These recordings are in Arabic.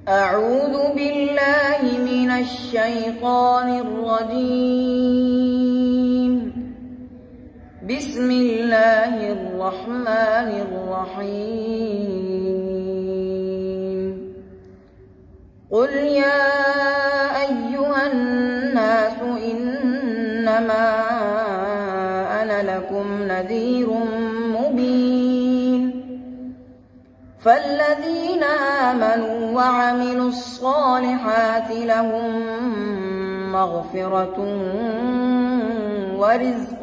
أعوذ بالله من الشيطان الرجيم. بسم الله الرحمن الرحيم. قل يا أيها الناس إنما أنا لكم نذير مبين. فالذين آمنوا وعملوا الصالحات لهم مغفرة ورزق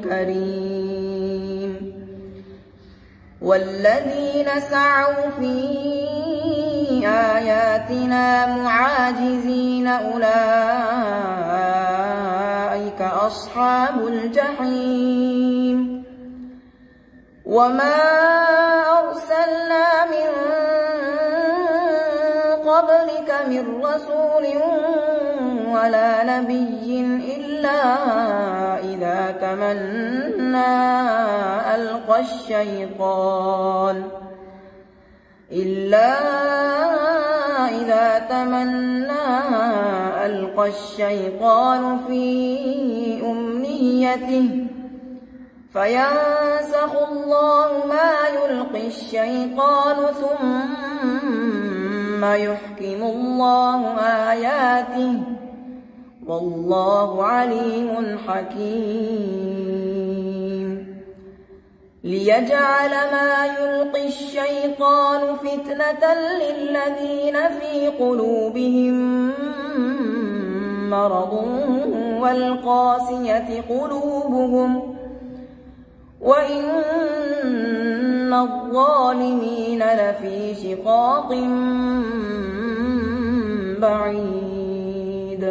كريم. والذين سعوا في آياتنا معاجزين أولئك أصحاب الجحيم. وما أرسلنا من قبلك من رسول ولا نبي إلا إذا تمنى ألقى الشيطان في أمنيته فينسخ الله ما يلقي الشيطان ثم يحكم الله آياته والله عليم حكيم. ليجعل ما يلقي الشيطان فتنة للذين في قلوبهم مرض والقاسية قلوبهم وإن الظالمين لفي شقاق بعيد.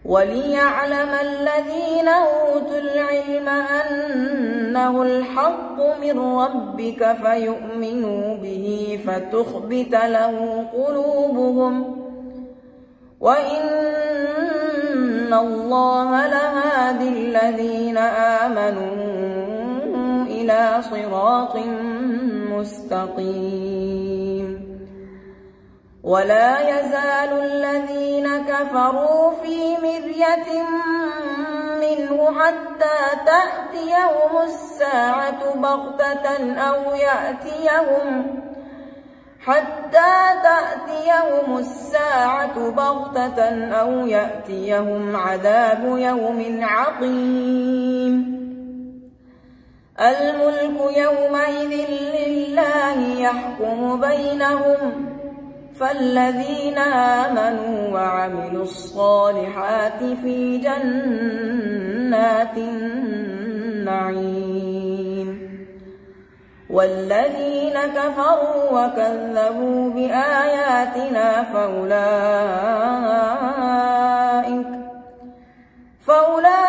وليعلم الذين أوتوا العلم أنه الحق من ربك فيؤمنوا به فتخبت له قلوبهم وإن الله لهادي الذين آمنوا إلى صراط مستقيم. ولا يزال الذين كفروا في مرية منه حتى تأتيهم الساعة بغتة أو يأتيهم عذاب يوم عقيم. الملك يومئذ لله يحكم بينهم فالذين آمنوا وعملوا الصالحات في جنات النعيم. والذين كفروا وكذبوا بآياتنا فأولئك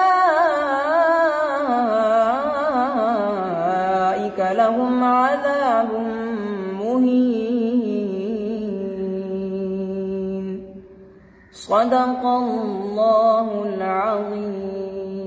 لهم عذاب مهين. صدق الله العظيم.